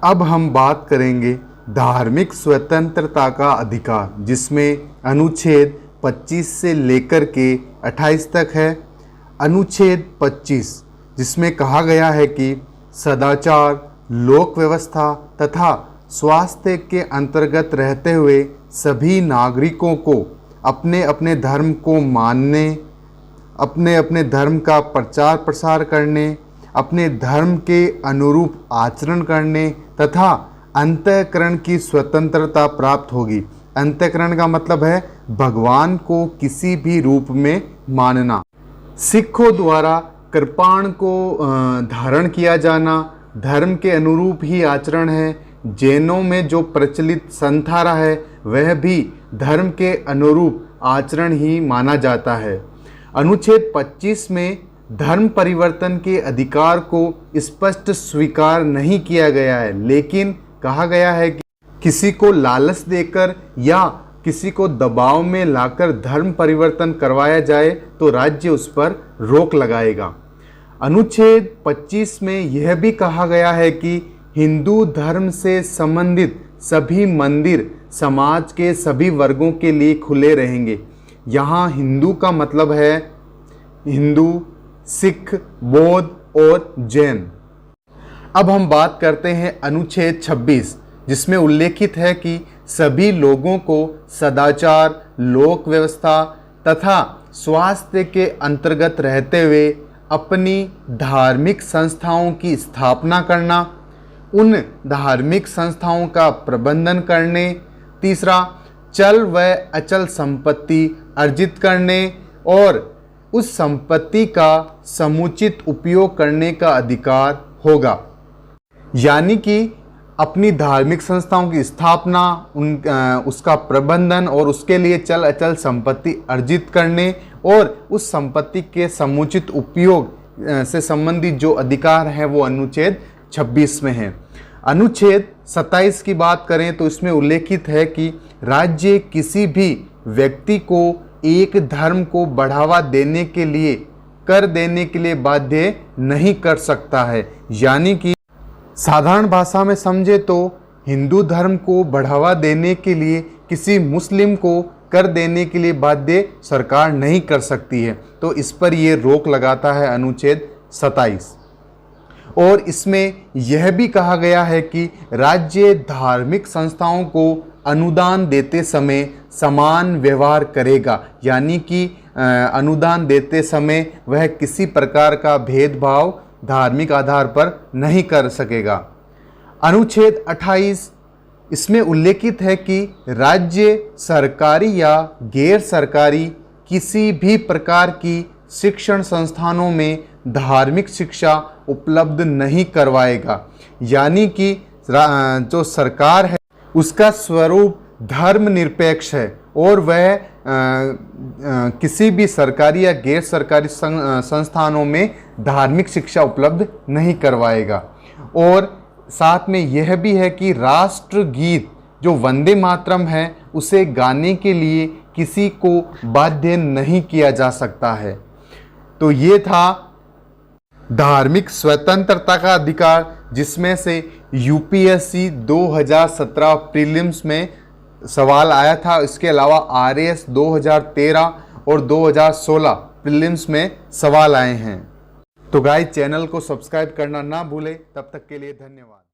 अब हम बात करेंगे धार्मिक स्वतंत्रता का अधिकार, जिसमें अनुच्छेद 25 से लेकर के 28 तक है। अनुच्छेद 25 जिसमें कहा गया है कि सदाचार, लोक व्यवस्था तथा स्वास्थ्य के अंतर्गत रहते हुए सभी नागरिकों को अपने अपने धर्म को मानने, अपने अपने धर्म का प्रचार प्रसार करने, अपने धर्म के अनुरूप आचरण करने तथा अंतःकरण की स्वतंत्रता प्राप्त होगी। अंतःकरण का मतलब है भगवान को किसी भी रूप में मानना। सिखों द्वारा कृपाण को धारण किया जाना धर्म के अनुरूप ही आचरण है। जैनों में जो प्रचलित संथारा है वह भी धर्म के अनुरूप आचरण ही माना जाता है। अनुच्छेद 25 में धर्म परिवर्तन के अधिकार को स्पष्ट स्वीकार नहीं किया गया है, लेकिन कहा गया है कि किसी को लालच देकर या किसी को दबाव में लाकर धर्म परिवर्तन करवाया जाए तो राज्य उस पर रोक लगाएगा। अनुच्छेद 25 में यह भी कहा गया है कि हिंदू धर्म से संबंधित सभी मंदिर समाज के सभी वर्गों के लिए खुले रहेंगे। यहाँ हिंदू का मतलब है हिंदू, सिख, बौद्ध और जैन। अब हम बात करते हैं अनुच्छेद 26 जिसमें उल्लेखित है कि सभी लोगों को सदाचार, लोक व्यवस्था तथा स्वास्थ्य के अंतर्गत रहते हुए अपनी धार्मिक संस्थाओं की स्थापना करना, उन धार्मिक संस्थाओं का प्रबंधन करने, तीसरा चल व अचल संपत्ति अर्जित करने और उस संपत्ति का समुचित उपयोग करने का अधिकार होगा। यानी कि अपनी धार्मिक संस्थाओं की स्थापना, उसका प्रबंधन और उसके लिए चल अचल संपत्ति अर्जित करने और उस संपत्ति के समुचित उपयोग से संबंधित जो अधिकार है वो अनुच्छेद 26 में है। अनुच्छेद 27 की बात करें तो इसमें उल्लेखित है कि राज्य किसी भी व्यक्ति को एक धर्म को बढ़ावा देने के लिए, कर देने के लिए बाध्य नहीं कर सकता है। यानी कि साधारण भाषा में समझे तो हिंदू धर्म को बढ़ावा देने के लिए किसी मुस्लिम को कर देने के लिए बाध्य सरकार नहीं कर सकती है। तो इस पर यह रोक लगाता है अनुच्छेद 27। और इसमें यह भी कहा गया है कि राज्य धार्मिक संस्थाओं को अनुदान देते समय समान व्यवहार करेगा। यानी कि अनुदान देते समय वह किसी प्रकार का भेदभाव धार्मिक आधार पर नहीं कर सकेगा। अनुच्छेद 28 इसमें उल्लेखित है कि राज्य सरकारी या गैर सरकारी किसी भी प्रकार की शिक्षण संस्थानों में धार्मिक शिक्षा उपलब्ध नहीं करवाएगा। यानी कि जो सरकार है उसका स्वरूप धर्मनिरपेक्ष है और वह किसी भी सरकारी या गैर सरकारी संस्थानों में धार्मिक शिक्षा उपलब्ध नहीं करवाएगा। और साथ में यह भी है कि राष्ट्रगीत जो वंदे मातरम है उसे गाने के लिए किसी को बाध्य नहीं किया जा सकता है। तो ये था धार्मिक स्वतंत्रता का अधिकार, जिसमें से यूपीएससी 2017 प्रीलिम्स में सवाल आया था। इसके अलावा आरएएस 2013 और 2016 प्रीलिम्स में सवाल आए हैं। तो गाइस, चैनल को सब्सक्राइब करना ना भूलें। तब तक के लिए धन्यवाद।